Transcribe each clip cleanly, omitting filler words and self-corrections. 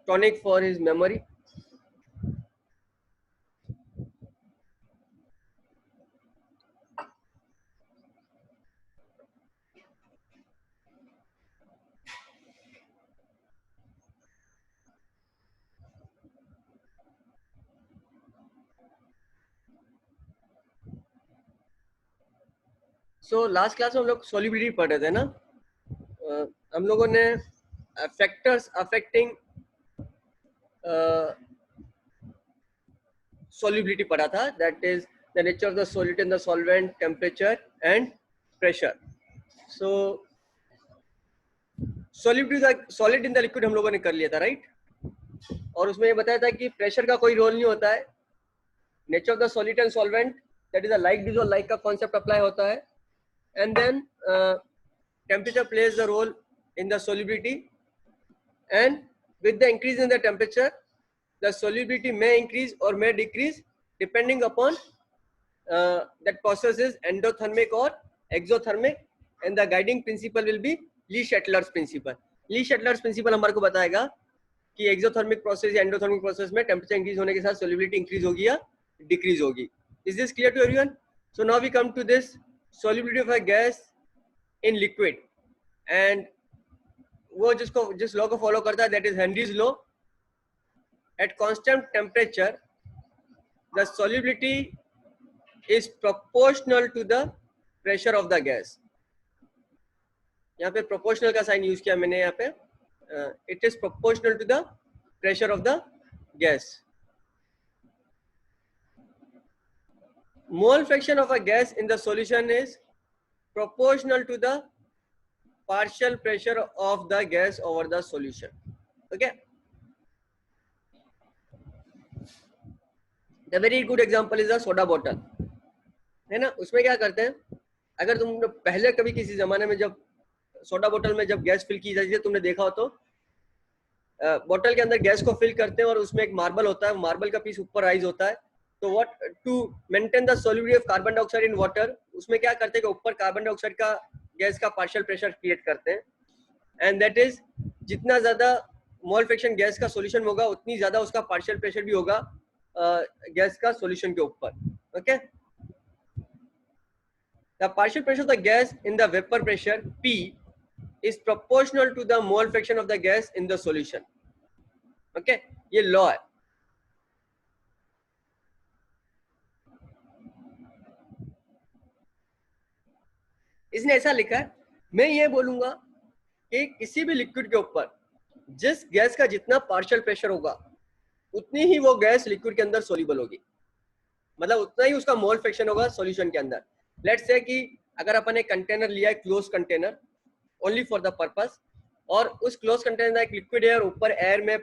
tonic for his memory. So last class में हम लोग सॉल्युबिलिटी पढ़ रहे थे ना. हम लोगों ने फैक्टर्स अफेक्टिंग solubility पढ़ा था. That is the nature of the solid in the solvent, temperature and pressure. So solid in the liquid हम लोगों ने कर लिया था, right? और उसमें ये बताया था कि प्रेशर का कोई रोल नहीं होता है. Nature of the solid and solvent, that is a like dissolve like का कॉन्सेप्ट अप्लाई होता है. And then temperature plays the role in the solubility, and with the increase in the temperature the solubility may increase or may decrease depending upon that process is endothermic or exothermic, and the guiding principle will be Le Chatelier's principle. Le Chatelier's principle हमारे को बताएगा कि exothermic process या endothermic process में temperature increase होने के साथ solubility increase होगी या डिक्रीज होगी. Is this clear to everyone? So now we come to this solubility of a gas in liquid, and वो जिस लॉ को फॉलो करता है that is Henry's law. At constant temperature the solubility is proportional to the pressure of the gas. यहाँ पे proportional का sign use किया मैंने यहाँ पे. It is proportional to the pressure of the gas. Mole fraction of a gas in the solution is proportional to the partial pressure of the gas over the solution. Okay, the very good example is a soda bottle, है ना. उसमें क्या करते हैं, अगर तुम पहले कभी किसी जमाने में जब सोडा बोतल में जब गैस फिल की जाती है तुमने देखा हो तो बोतल के अंदर गैस को फिल करते हैं और उसमें एक मार्बल होता है, मार्बल का पीस ऊपर राइज होता है. तो what to maintain the solubility of carbon dioxide in water, उसमें क्या करते हैं कि ऊपर कार्बन डाइऑक्साइड का गैस का पार्शियल प्रेशर क्रिएट करते हैं. एंड दैट इज जितना ज्यादा मोल फ्रैक्शन गैस का सॉल्यूशन होगा उतनी ज्यादा उसका पार्शियल प्रेशर भी होगा गैस का सॉल्यूशन के ऊपर. Okay, the partial pressure of the gas in the vapour pressure P is proportional to the mole fraction of the gas in the solution. Okay, ये लॉ है. इसने ऐसा लिखा है, मैं ये बोलूंगा कि किसी भी लिक्विड के ऊपर जिस गैस का जितना पार्शियल प्रेशर होगा उतनी ही वो गैस लिक्विड के अंदर सोल्यूबल होगी, मतलब उतना ही उसका मोल फ्रैक्शन होगा सॉल्यूशन के अंदर. लेट्स से कि अगर अपन एक कंटेनर लिया है, close container only for the purpose, और उस क्लोज कंटेनर एक लिक्विड है और ऊपर एयर में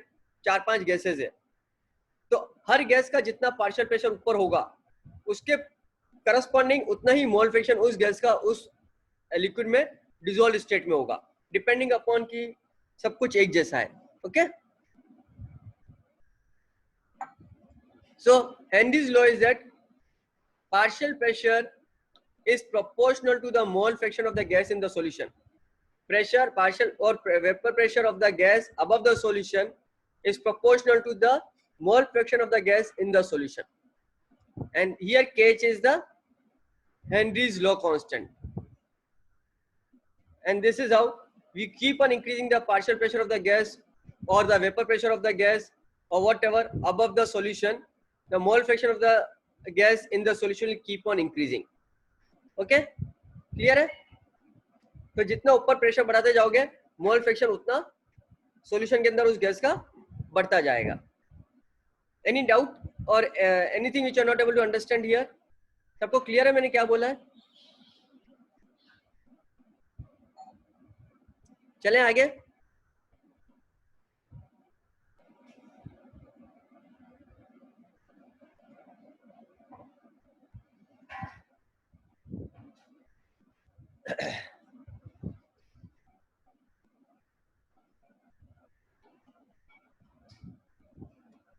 4-5 गैसेज है, तो हर गैस का जितना पार्शियल प्रेशर ऊपर होगा उसके करस्पॉन्डिंग उतना ही मोल फ्रैक्शन उस गैस का उस लिक्विड में डिसॉल्व स्टेट में होगा, डिपेंडिंग अपॉन कि सब कुछ एक जैसा है. Okay, so Henry's law is that partial pressure is proportional to the mole fraction of the gas in the solution. Pressure partial or vapor pressure of the gas above the solution is proportional to the mole fraction of the gas in the solution. And here Kh is the Henry's law constant. And this is how we keep on increasing the partial pressure of the gas or the vapor pressure of the gas or whatever above the solution. The mole fraction of the gas in the solution will keep on increasing. Okay, clear है? तो जितना ऊपर pressure बढ़ाते जाओगे mole fraction उतना solution के अंदर उस गैस का बढ़ता जाएगा. एनी डाउट और anything which are not able to understand here? सबको क्लियर है मैंने क्या बोला है? चलें आगे.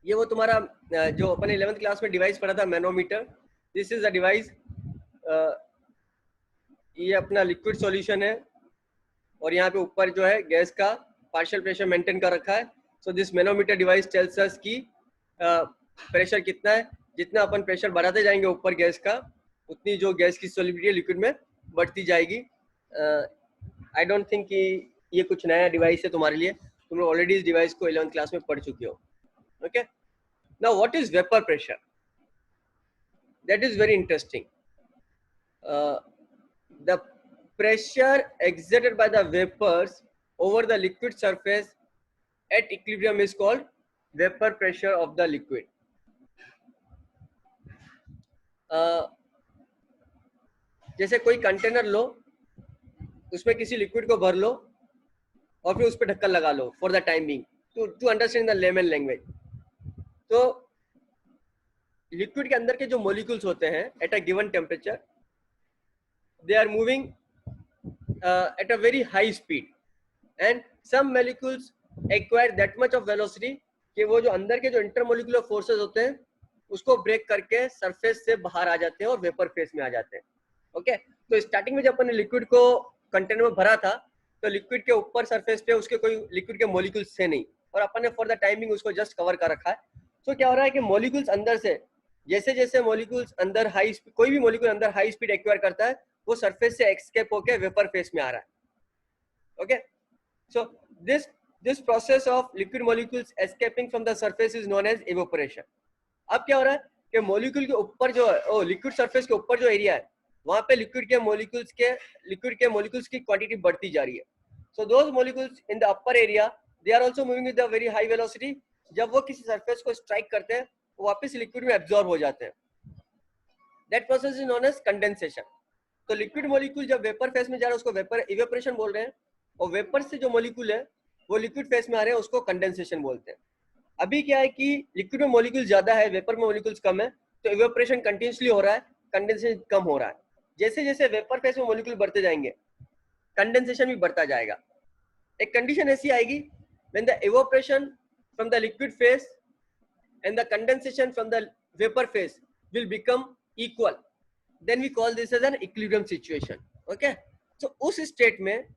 ये वो तुम्हारा जो अपन 11th क्लास में डिवाइस पढ़ा था, manometer. This is a device. ये अपना लिक्विड सॉल्यूशन है और यहाँ पे ऊपर जो है गैस का पार्शियल प्रेशर मेंटेन कर रखा है. So this manometer device tells us कि प्रेशर कितना है. जितना अपन प्रेशर बढ़ाते जाएंगे ऊपर गैस का, उतनी जो गैस की सॉलिबिलिटी लिक्विड में बढ़ती जाएगी. आई डोंट थिंक कि ये कुछ नया डिवाइस है तुम्हारे लिए, तुम लोग ऑलरेडी इस डिवाइस को 11th क्लास में पढ़ चुके हो. Okay, now what is vapour pressure? That is very interesting. The pressure exerted by the vapors over the liquid surface at equilibrium is called vapor pressure of the liquid. जैसे कोई container लो, उसमें किसी liquid को भर लो और फिर उस पर ढक्कन लगा लो for the time being, to understand the layman language. तो लिक्विड के अंदर के जो मॉलिक्यूल्स होते हैं at a given temperature, they are moving at a very high speed, and some molecules acquire that much of velocity कि वो जो अंदर के जो इंटरमोलिकुलर फोर्सेस होते हैं उसको ब्रेक करके सरफेस से बाहर आ जाते हैं और वेपर फेस में आ जाते हैं. ओके, तो स्टार्टिंग में जब अपन ने लिक्विड को कंटेनर में भरा था तो लिक्विड के ऊपर सरफेस पे उसके कोई लिक्विड के मॉलिक्यूल्स थे नहीं, और अपन ने फॉर द टाइमिंग उसको जस्ट कवर कर रखा है. तो क्या हो रहा है कि मॉलिक्यूल्स अंदर से, जैसे जैसे मॉलिक्यूल्स अंदर हाई स्पीड, कोई भी मॉलिक्यूल अंदर हाई स्पीड एक्वायर करता है, वो सरफेस से एस्केप होके वेपर फेस में आ रहा है. Okay, so this process of liquid molecules escaping from the surface is known as evaporation. अब क्या हो रहा है कि मॉलिक्यूल के ऊपर जो है, लिक्विड सरफेस के ऊपर जो एरिया है, वहां पे लिक्विड के मॉलिक्यूल्स की क्वांटिटी बढ़ती जा रही है. So those molecules in the upper area they are also moving with a very high velocity. जब वो किसी सरफेस को स्ट्राइक करते हैं वो वापस लिक्विड में एब्जॉर्ब हो जाते हैं. That process is known as condensation. तो लिक्विड मॉलिक्यूल जब वेपर फेस में जा रहा है उसको वेपर इवेपोरेशन बोल रहे हैं, और वेपर से जो मॉलिक्यूल है वो लिक्विड फेस में आ रहे हैं उसको कंडेंसेशन बोलते हैं. अभी क्या है कि लिक्विड में मॉलिक्यूल ज्यादा है, वेपर में मॉलिक्यूल्स कम है, तो इवेपोरेशन कंटिन्यूसली हो रहा है, कंडेंसेशन कम हो रहा है. जैसे जैसे वेपर फेस में मॉलिक्यूल बढ़ते जाएंगे कंडेंसेशन भी बढ़ता जाएगा. एक कंडीशन ऐसी आएगी when the evaporation from the liquid phase and the condensation from the vapour face will become equal, then we call this as an equilibrium situation. Okay, so उस स्टेट में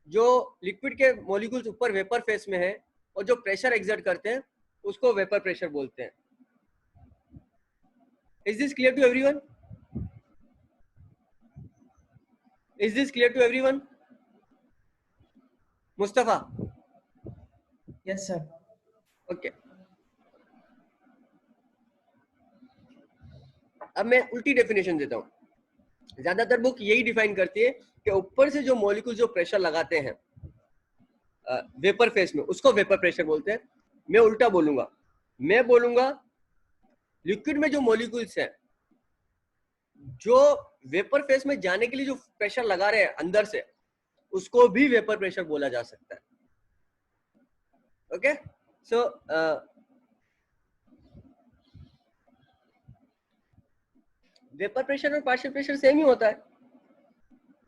जो लिक्विड के मॉलिक्यूल्स ऊपर vapour phase में है और जो pressure exert करते हैं उसको वेपर प्रेशर बोलते हैं. Is this clear to everyone? Is this clear to everyone? Mustafa? Yes sir. Okay. अब मैं उल्टी डेफिनेशन देता हूँ. ज्यादातर बुक यही डिफाइन करती है कि ऊपर से जो मॉलिक्यूल जो प्रेशर लगाते हैं वेपर फेस में उसको वेपर प्रेशर बोलते हैं. मैं उल्टा बोलूंगा, मैं बोलूंगा लिक्विड में जो मॉलिक्यूल्स हैं जो वेपर फेस में जाने के लिए जो प्रेशर लगा रहे हैं अंदर से, उसको भी वेपर प्रेशर बोला जा सकता है. ओके, सो वेपर प्रेशर और पार्शियल प्रेशर सेम ही होता है.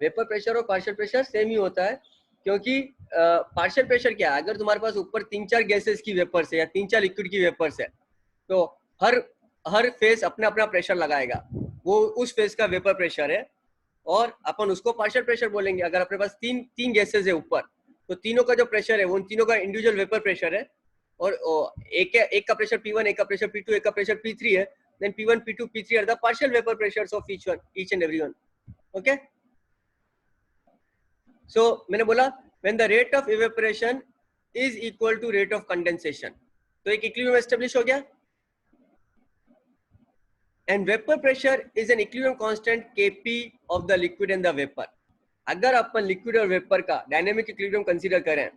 वेपर प्रेशर और पार्शियल प्रेशर सेम ही होता है, क्योंकि पार्शियल प्रेशर क्या है, अगर तुम्हारे पास ऊपर 3-4 गैसेस की वेपर्स है या 3-4 लिक्विड की वेपर्स है, तो हर फेस अपना अपना प्रेशर लगाएगा, वो उस फेस का वेपर प्रेशर है, और अपन उसको पार्शियल प्रेशर बोलेंगे. अगर अपने पास तीन गैसेस है ऊपर, तो तीनों का जो प्रेशर है वो उन तीनों का इंडिविजुअल वेपर प्रेशर है, और एक का प्रेशर P1, एक का प्रेशर P2, एक का प्रेशर P3 है. Then P1, P2, P3 are the partial vapor pressures of each and every one. Okay? So मैंने बोला when the rate of evaporation is equal to rate of condensation, तो एक equilibrium establish हो गया. And vapor pressure is an equilibrium constant Kp of the liquid and the vapor. अगर अपन liquid और vapour का dynamic equilibrium consider करें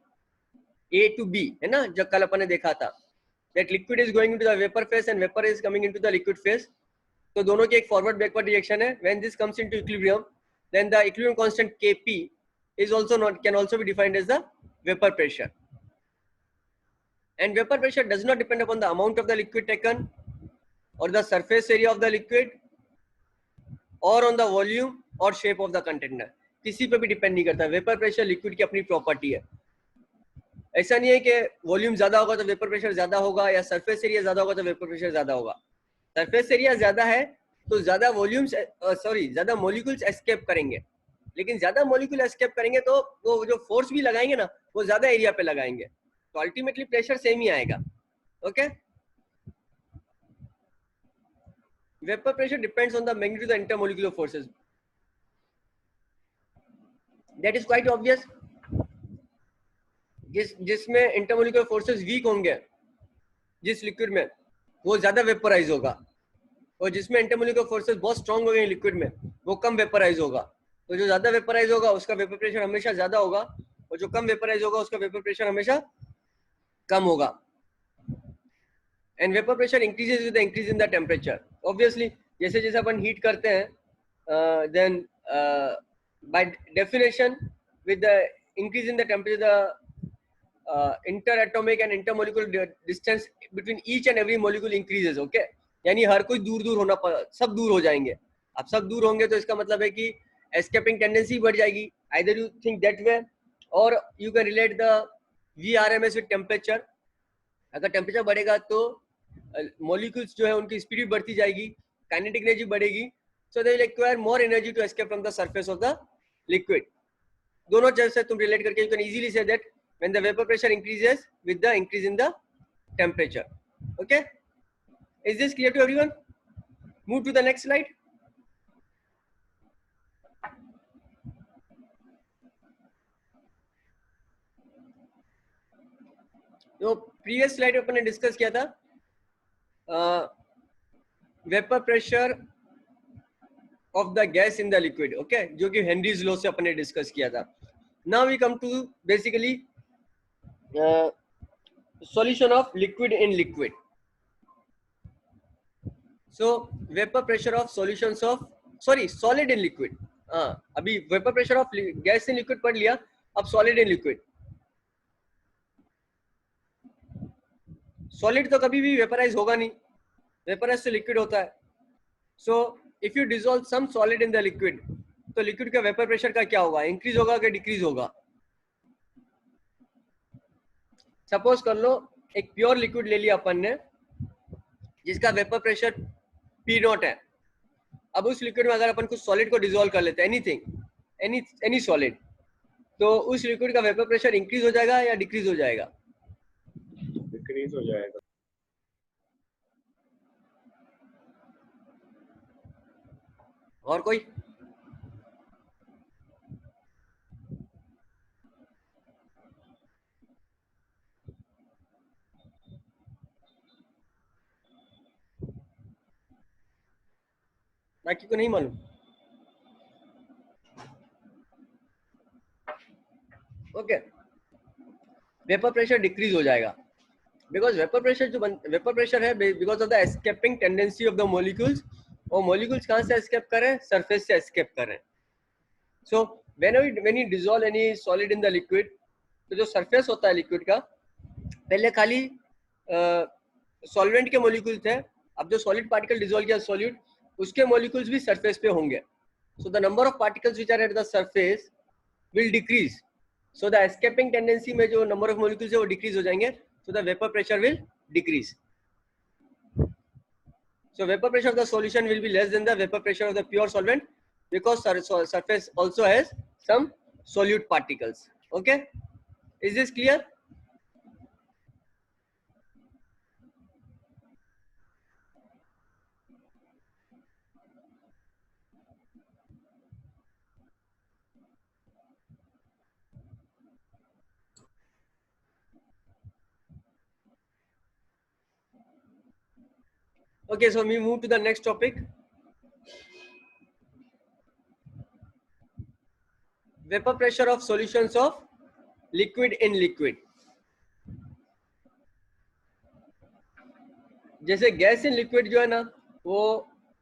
A to B, है ना, जो कल अपन ने देखा था, that liquid is going into the vapor phase and vapor is coming into the liquid phase, तो दोनों की एक फॉरवर्ड बैकवर्ड डायरेक्शन है. When this comes into equilibrium, then the equilibrium constant Kp is can also be defined as the vapor pressure. And vapor pressure does not depend upon the amount of the liquid taken, or the surface area of the liquid, or on the volume or shape of the container. किसी पे भी depend नहीं करता. Vapour pressure liquid की अपनी property है. ऐसा नहीं है कि वॉल्यूम ज्यादा होगा तो वेपर प्रेशर ज्यादा होगा, या सरफेस एरिया ज्यादा होगा तो वेपर प्रेशर ज्यादा होगा. सरफेस एरिया ज्यादा है तो ज्यादा वॉल्यूम्स ज्यादा मॉलिक्यूल्स एस्केप करेंगे, लेकिन ज्यादा मॉलिक्यूल एस्केप करेंगे तो वो जो फोर्स भी लगाएंगे ना वो ज्यादा एरिया पे लगाएंगे. तो अल्टीमेटली प्रेशर सेम ही आएगा. Okay. Vapour pressure depends on the magnitude of the intermolecular forces. That is quite obvious. जिसमें इंटरमोलिकुलर फोर्सेस वीक होंगे, जिस लिक्विड में, वो ज्यादा वेपराइज होगा, और जिसमें इंटरमोलिकुलर फोर्सेस बहुत स्ट्रांग हो गए लिक्विड में, वो कम वेपराइज होगा. तो जो ज्यादा वेपराइज होगा उसका वेपर प्रेशर हमेशा ज्यादा होगा, और जो कम वेपराइज होगा उसका वेपर प्रेशर हमेशा कम होगा. And vapour pressure increases with the increase in the temperature. Obviously जैसे जैसे अपन हीट करते हैं, then by definition with the increase in the temperature, interatomic and intermolecular distance between each and every molecule increases. Okay, यानी हर कोई दूर दूर होना, सब दूर हो जाएंगे. अब सब दूर होंगे तो इसका मतलब है कि एस्केपिंग टेंडेंसी बढ़ जाएगी. Either you think that way, और you can relate the VRMS with temperature. अगर टेम्परेचर बढ़ेगा तो मॉलिक्यूल्स जो है उनकी स्पीड भी बढ़ती जाएगी, काइनेटिक एनर्जी बढ़ेगी, so they will require more energy to escape from the surface of the liquid. दोनों चीज से तुम रिलेट करके you can easily see that when the vapor pressure increases with the increase in the temperature. Okay, is this clear to everyone? Move to the next slide. तो previous slide अपन ने discuss किया था vapour pressure of the gas in the liquid. Okay, जो कि Henry's law से अपन ने discuss किया था. Now we come to basically solution of liquid in liquid. So vapor pressure of solutions of solid in liquid. अभी vapor pressure of gas in liquid पढ़ लिया, अब solid in liquid. solid तो कभी भी vaporize होगा नहीं, vaporize तो liquid होता है. so if you dissolve some solid in the liquid, तो liquid का vapor pressure का क्या होगा, increase होगा कि decrease होगा. सपोज कर लो एक प्योर लिक्विड ले लिया अपन ने जिसका वेपर प्रेशर P0 है. अब उस लिक्विड में अगर अपन कुछ सॉलिड को डिसॉल्व कर लेते हैं, एनीथिंग, एनी सॉलिड, तो उस लिक्विड का वेपर प्रेशर इंक्रीज हो जाएगा या डिक्रीज हो जाएगा? डिक्रीज हो जाएगा. और कोई? बाकी को नहीं मालूम? ओके, वेपर प्रेशर डिक्रीज हो जाएगा बिकॉज वेपर प्रेशर जो वेपर प्रेशर है because of the escaping tendency of the molecules. और मॉलिक्यूल्स कहां से एस्केप कर रहे हैं? सरफेस से एस्केप कर रहे हैं. So when you dissolve any solid in the liquid, तो जो सरफेस होता है लिक्विड का, पहले खाली सॉल्वेंट के मॉलिक्यूल थे, अब जो सॉलिड पार्टिकल डिसॉल्व किया सॉल्यूट, उसके मॉलिक्यूल्स भी सरफेस पे होंगे. So the number of particles which are at the surface will decrease. So the escaping tendency में जो नंबर ऑफ मॉलिक्यूल्स है वो डिक्रीज हो जाएंगे. So the vapour pressure will decrease. So vapor pressure of the solution will be less than the vapor pressure of the pure solvent because surface also has some solute particles. Okay, is this clear? Okay, so we move to the next topic. Vapor pressure of solutions of liquid in liquid. जैसे gas in liquid जो है ना, वो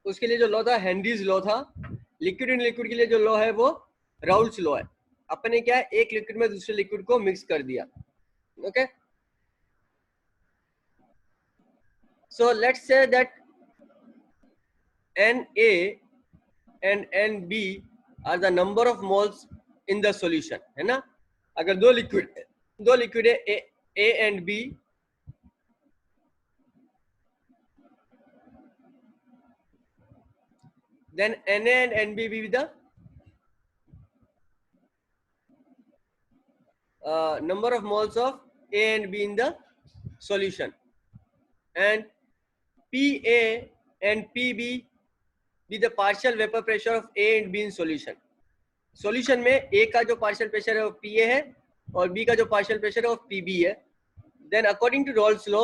उसके लिए जो law था Henry's law था. लिक्विड इन लिक्विड के लिए जो लॉ है वो राउल्स लॉ है. अपन ने क्या है, एक लिक्विड में दूसरे लिक्विड को मिक्स कर दिया. Okay, so let's say that Na and Nb are the number of moles in the solution, है ना. अगर दो लिक्विड है A and B, then Na and Nb will be the number of moles of A and B in the solution, and PA and PB be the partial vapor pressure of A and B in solution. Solution में A का जो partial pressure है वो PA है और B का जो partial pressure है वो PB है. Then according to Raoult's law,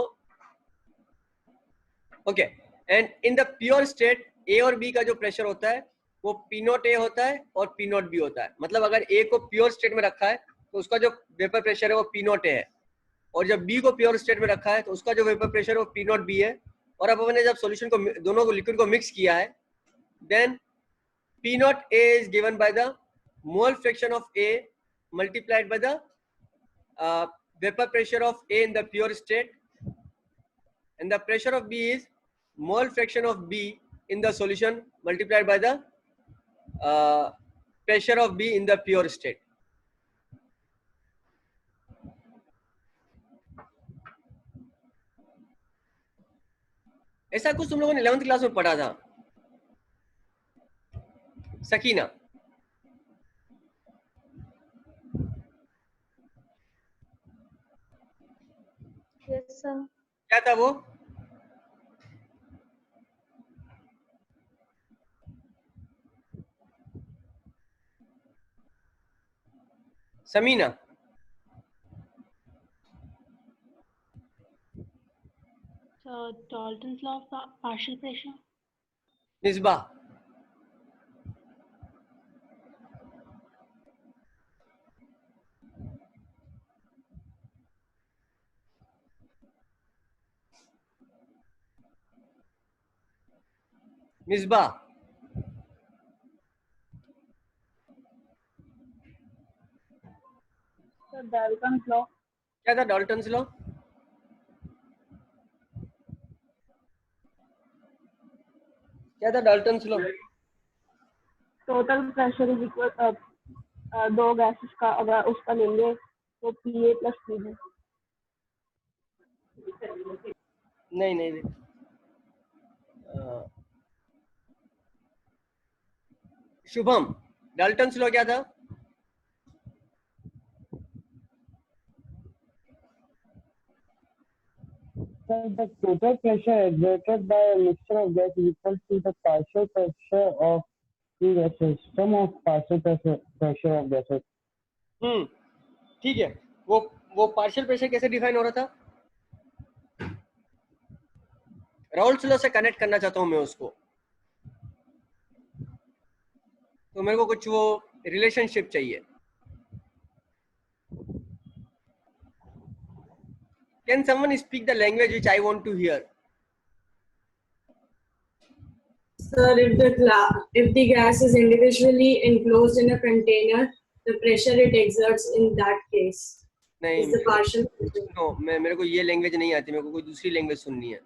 okay, and in the pure state A और B का जो प्रेशर होता है वो P0 A होता है और P0 B होता है. मतलब अगर A को प्योर स्टेट में रखा है तो उसका जो वेपर प्रेशर है वो P0 A है, और जब B को प्योर स्टेट में रखा है तो उसका जो वेपर प्रेशर है वो P0 B है. और अब हमने जब सॉल्यूशन को, दोनों को लिक्विड को मिक्स किया है, then P0 A is given by the mole fraction of A multiplied by the vapor pressure of A in the pure state, and the pressure of B is mole fraction of B in the solution multiplied by the pressure of B in the pure state. ऐसा कुछ तुम लोगों ने 11th class में पढ़ा था, Sakina? Yes sir. क्या था वो? Samina? Dalton's law of partial pressure. Misbah? Misbah? So Dalton's law. क्या था डाल्टन्स लॉ? क्या था Dalton's law? Total pressure is equal दो गैसेस का अगर उसका लेंगे तो PA plus PB. नहीं नहीं नहीं. शुभम, डाल्टन्स लॉ क्या था? The total pressure exerted by a mixture of gas is equal to the partial pressure of two gases, sum of partial pressure of gases. ठीक है. वो पार्शियल प्रेशर कैसे define हो रहा था? राउल्स लॉ से कनेक्ट करना चाहता हूं मैं उसको, तो मेरे को कुछ वो रिलेशनशिप चाहिए. Can someone speak the language which I want to hear? Sir, if the gas is individually enclosed in a container, the pressure it exerts in that case नहीं, is the partial pressure. no, मेरे को ये language नहीं आती, मेरे को कोई दूसरी लैंग्वेज सुननी है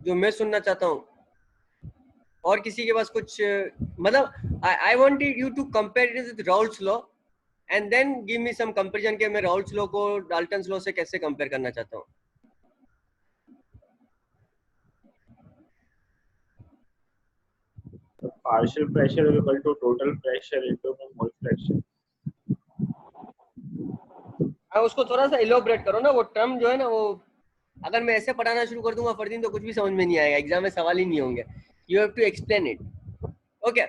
जो मैं सुनना चाहता हूँ. और किसी के पास कुछ, मतलब I want you to compare it with Raoult's law and then give me some comparison के मैं राउल्स लॉ को डाल्टन्स लॉ से कैसे कंपेयर करना चाहता हूँ. Partial pressure is equal to total pressure into the mole fraction. उसको थोड़ा सा इलोबरेट करो ना, वो टर्म जो है ना, वो अगर मैं ऐसे पढ़ाना शुरू कर दूंगा फरदीन तो कुछ भी समझ में नहीं आएगा, एग्जाम में सवाल ही नहीं होंगे. You have to explain it. Okay,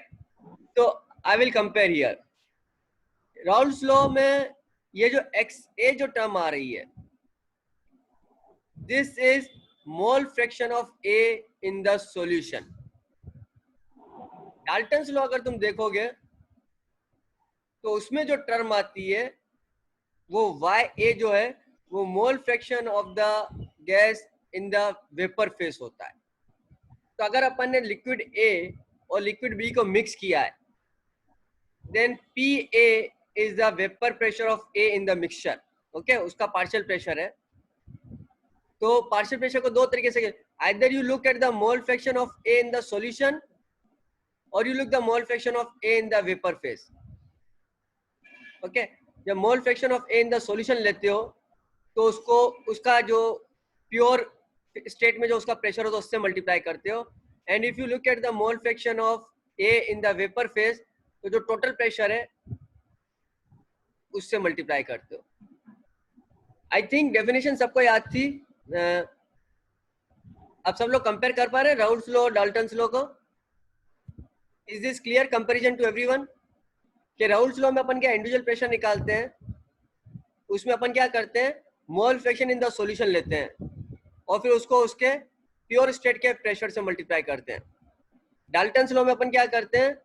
तो I will compare here. Raoult's law में ये जो एक्स ए जो टर्म आ रही है, this is mole fraction of A in the solution. Dalton's law अगर तुम देखोगे तो उसमें जो टर्म आती है वो वाई ए जो है वो mole fraction of the gas in the vapour face होता है. तो अगर अपन ने लिक्विड ए और लिक्विड बी को मिक्स किया है, then P A is the vapour pressure of A in the mixture. Okay, उसका पार्शियल प्रेशर है. तो पार्शियल प्रेशर को दो तरीके से, either you look at the mole fraction of A in the solution और you look the mole fraction of A in the vapour phase. Okay, जब mole fraction of A in the solution लेते हो तो उसको उसका जो pure state में जो उसका प्रेशर हो तो उससे मल्टीप्लाई करते हो. And if you look at the mole fraction of A in the vapour face, तो जो टोटल प्रेशर है उससे मल्टीप्लाई करते हो। आई थिंक डेफिनेशन सबको याद थी। अब सब लोग कंपेयर कर पा रहे हैं राउल्स लॉ और डाल्टन्स लॉ को? Is this clear comparison to everyone? कि राउल्स लॉ में अपन क्या इंडिविजुअल प्रेशर निकालते हैं, उसमें अपन क्या करते हैं mole fraction in the solution लेते हैं और फिर उसको उसके प्योर स्टेट के प्रेशर से मल्टीप्लाई करते हैं। डाल्टन्स लॉ में अपन क्या करते हैं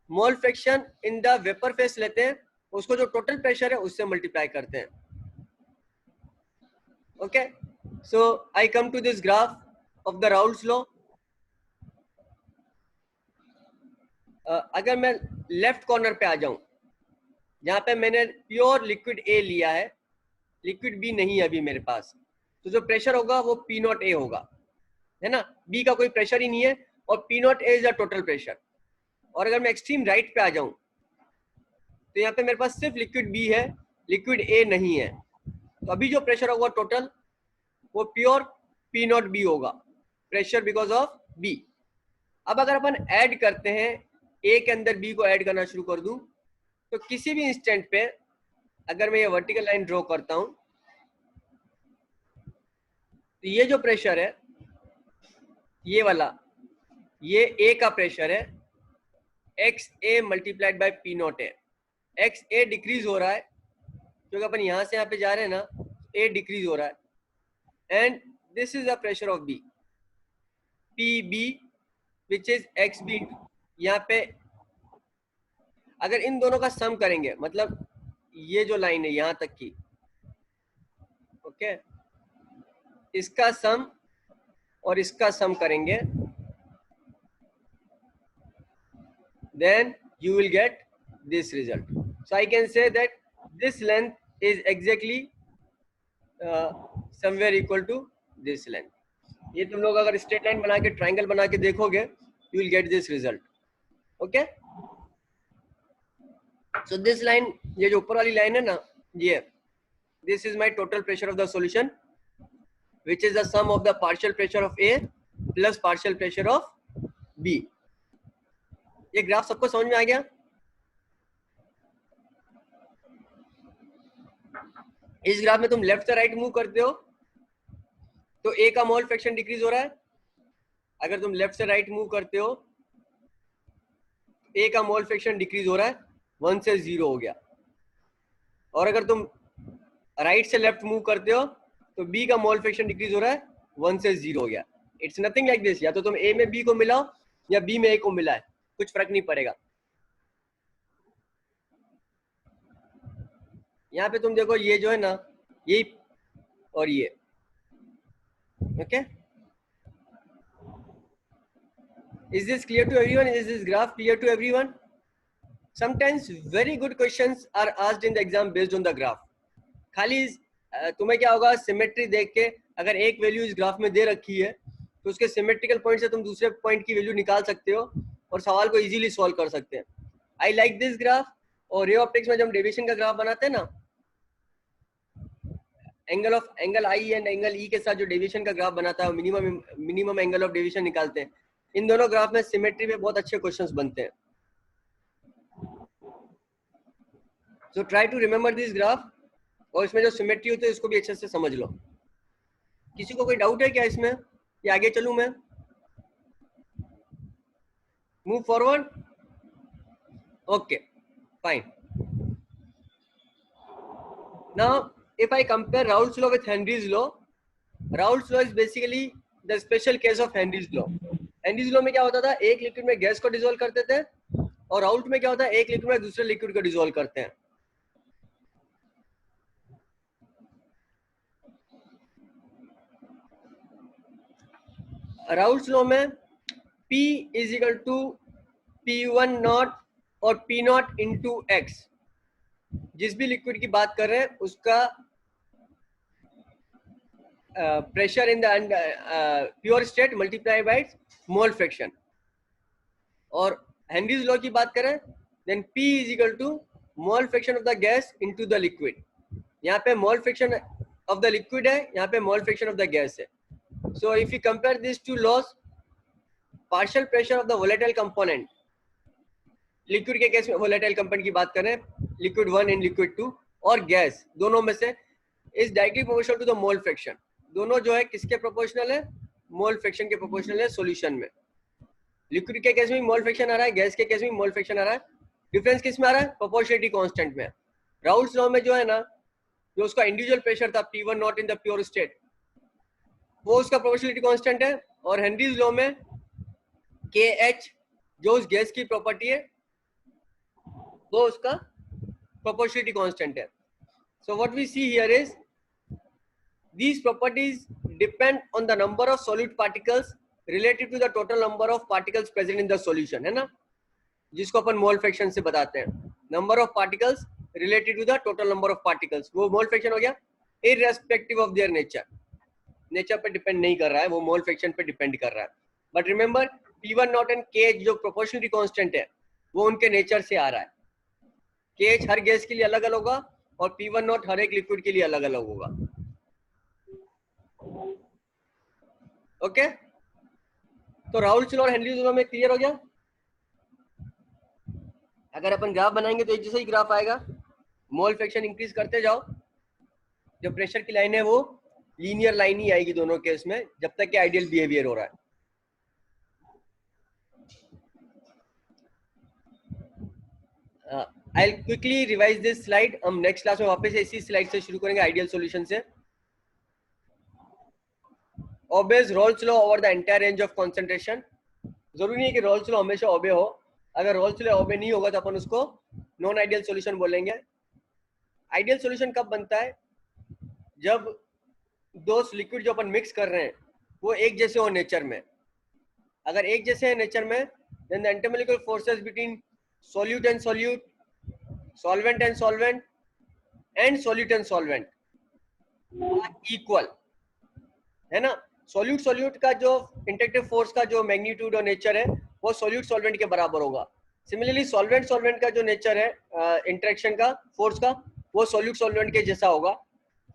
mole fraction in the vapour face लेते हैं, उसको जो टोटल प्रेशर है उससे मल्टीप्लाई करते हैं। Okay, so I come to this graph of the Raoult's law. अगर मैं लेफ्ट कॉर्नर पे आ जाऊं जहां पे मैंने प्योर लिक्विड ए लिया है, लिक्विड बी नहीं है अभी मेरे पास, तो जो प्रेशर होगा वो पी नॉट ए होगा, है ना। बी का कोई प्रेशर ही नहीं है और P not a is the total pressure. और अगर मैं एक्सट्रीम राइट पे आ जाऊं तो यहाँ पे मेरे पास सिर्फ लिक्विड बी है, लिक्विड ए नहीं है, तो अभी जो प्रेशर होगा टोटल वो प्योर पी नॉट बी होगा, प्रेशर बिकॉज ऑफ बी। अब अगर अपन ऐड करते हैं ए के अंदर बी को ऐड करना शुरू कर दूं तो किसी भी इंस्टेंट पे अगर मैं ये वर्टिकल लाइन ड्रॉ करता हूं तो ये जो प्रेशर है ये वाला, ये ए का प्रेशर है, x A multiplied by P not है। एक्स ए डिक्रीज हो रहा है क्योंकि अपन यहां से यहाँ पे जा रहे हैं ना, ए डिक्रीज हो रहा है, and this is the pressure of B, P B which is X B. यहाँ पे अगर इन दोनों का सम करेंगे, मतलब ये जो लाइन है यहां तक की, ओके, इसका सम और इसका सम करेंगे, then you will get this result. So I can say that this length is exactly somewhere equal to this length. ये तुम लोग अगर स्ट्रेट लाइन बना के ट्राइंगल बना के देखोगे you will get this result. Okay? So this line, ये जो ऊपर वाली लाइन है ना, ये this is my total pressure of the solution, which is the sum of the partial pressure of A plus partial pressure of B. ये graph सबको समझ में आ गया? इस ग्राफ में तुम लेफ्ट से राइट मूव करते हो तो ए का मोल फ्रैक्शन डिक्रीज हो रहा है। अगर तुम लेफ्ट से राइट मूव करते हो ए का मोल फ्रैक्शन डिक्रीज हो रहा है, 1 से 0 हो गया। और अगर तुम राइट से लेफ्ट मूव करते हो तो बी का मोल फ्रैक्शन डिक्रीज हो रहा है, 1 से 0 हो गया। इट्स नथिंग लाइक दिस, या तो तुम ए में बी को मिलाओ या बी में ए को मिलाए, कुछ फर्क नहीं पड़ेगा। यहाँ पे तुम देखो ये जो है ना, ये और ये, okay. Is this clear to everyone? Is this graph clear to everyone? Sometimes very good questions are asked in the exam based on the graph. खाली तुम्हें क्या होगा, सिमेट्री देख के अगर एक वैल्यू इस ग्राफ में दे रखी है तो उसके सिमेट्रिकल पॉइंट से तुम दूसरे पॉइंट की वैल्यू निकाल सकते हो और सवाल को इजीली सॉल्व कर सकते हैं। I like this graph. और रे ऑप्टिक्स में जब हम डेविएशन का ग्राफ बनाते हैं ना, angle I and angle E के साथ जो डेविएशन का ग्राफ बनाता है, मिनिमम एंगल ऑफ डेविएशन निकालते हैं। इन दोनों ग्राफ में सिमेट्री पे बहुत अच्छे क्वेश्चंस बनते हैं। So try to remember this graph, और इसमें जो सिमेट्री होती है इसको भी अच्छे से समझ लो। किसी को कोई डाउट है क्या इसमें, या आगे चलूं मैं? Move forward. Okay, fine. Now, if I compare Raoult's law with Henry's law, Raoult's law is basically the special case of Henry's law. Henry's law में क्या होता था, एक लिक्विड में गैस को डिसॉल्व करते थे, और राउल्ट में क्या होता है, एक लिक्विड में दूसरे लिक्विड को डिसॉल्व करते हैं। राउल्ट्स लॉ में P is equal to P1 not और P नॉट इंटू एक्स। जिस भी लिक्विड की बात कर रहे हैं उसका pressure in the pure state multiply by mole fraction. और हेनरीज लॉ की बात करें then P is equal to mole fraction of the gas into the liquid. यहाँ पे mole fraction of the liquid है, यहाँ पे mole fraction of the gas है। So if you compare these two laws, partial pressure of the volatile component, liquid के case में volatile component की बात करें, लिक्विड 1 इन लिक्विड 2 और गैस दोनों में से is directly proportional to the mole fraction. दोनों जो है किसके प्रोपोर्शनल है? मोल फ्रैक्शन के प्रोपोर्शनल है सॉल्यूशन में। लिक्विड के केस में मोल फ्रैक्शन आ रहा है, गैस के केस में मोल फ्रैक्शन आ रहा है। डिफरेंस किस में आ रहा है? प्रोपोर्शनलिटी कांस्टेंट में। राउल्स लॉ में जो है ना, जो उसका इंडिविजुअल प्रेशर था P1 not in the pure state, वो उसका प्रोपोर्शनलिटी कांस्टेंट है। और हेनरीज लॉ में KH जो उस गैस की प्रॉपर्टी है वो उसका प्रोपोर्शनलिटी कांस्टेंट है। So what we see here is these properties depend on the number of solute particles related to the total number of particles present in the solution, है ना, जिसको अपन मोल फ्रैक्शन से बताते हैं। Number of particles related to the total number of particles, वो mole fraction हो गया, irrespective of their nature. Nature पे डिपेंड नहीं कर रहा है, वो मोल फ्रैक्शन पे डिपेंड कर रहा है। But remember P1 not and KH जो प्रोपोर्शनलिटी कांस्टेंट है वो उनके नेचर से आ रहा है। KH हर गैस के लिए अलग अलग होगा और P1 नॉट हर एक लिक्विड के लिए अलग अलग होगा। ओके तो राउल्स लॉ और हेनरीज लॉ में क्लियर हो गया। अगर अपन ग्राफ बनाएंगे तो एक जैसा ही ग्राफ आएगा, मोल फ्रैक्शन इंक्रीज करते जाओ, जो प्रेशर की लाइन है वो लीनियर लाइन ही आएगी दोनों केस में, जब तक कि आइडियल बिहेवियर हो रहा है। I will quickly revise this slide. हम नेक्स्ट क्लास में वापस इसी स्लाइड से शुरू करेंगे, आइडियल सॉल्यूशन से। obeys Rolle's law over the entire range of concentration। जरूरी नहीं है कि रोल्स लॉ हमेशा ओबे हो, अगर रोल्स लॉ ओबे नहीं होगा तो अपन उसको नॉन आइडियल सॉल्यूशन बोलेंगे। आइडियल सॉल्यूशन कब बनता है? जब दो लिक्विड जो अपन मिक्स कर रहे हैं वो एक जैसे हो नेचर में। अगर एक जैसे है नेचर में, then the intermolecular forces between solute and solute, solvent and solvent and solute and solvent equal, है ना। सोल्यूट सोल्यूट का जो इंटरेक्टिव फोर्स का जो मैग्नीट्यूड और नेचर है वो सोल्यूट सॉल्वेंट के बराबर होगा। सिमिलरली सॉल्वेंट सॉल्वेंट का जो नेचर है इंटरेक्शन का फोर्स का, वो सोल्यूट सॉल्वेंट के जैसा होगा।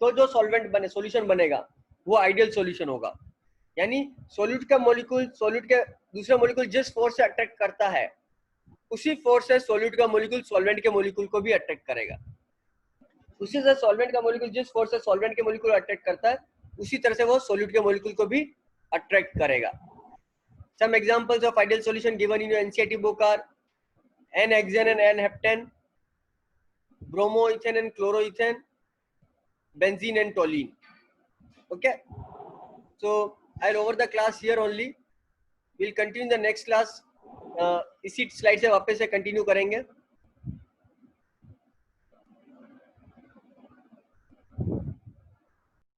तो जो सॉल्वेंट बने सॉल्यूशन बनेगा वो आइडियल सॉल्यूशन होगा। यानी सोल्यूट का मॉलिक्यूल सोल्यूट के दूसरे मॉलिक्यूल जिस फोर्स से अट्रैक्ट करता है, उसी फोर्स से सोल्यूट का मॉलिक्यूल सॉल्वेंट के मॉलिक्यूल को भी अट्रैक्ट करेगा। उसी से सॉल्वेंट का मॉलिक्यूल जिस फोर्स से सॉल्वेंट के मॉलिक्यूल अट्रैक्ट करता है, उसी तरह से वो सोल्यूट के मॉलिक्यूल को भी अट्रैक्ट करेगा। Some examples of ideal solution given in your NCERT book are N-hexane and N-heptane, bromoethane and chloroethane, benzene and toluene. Okay, so I'll over the class here only. We'll continue in the next class. इसी slide से वापस से continue करेंगे।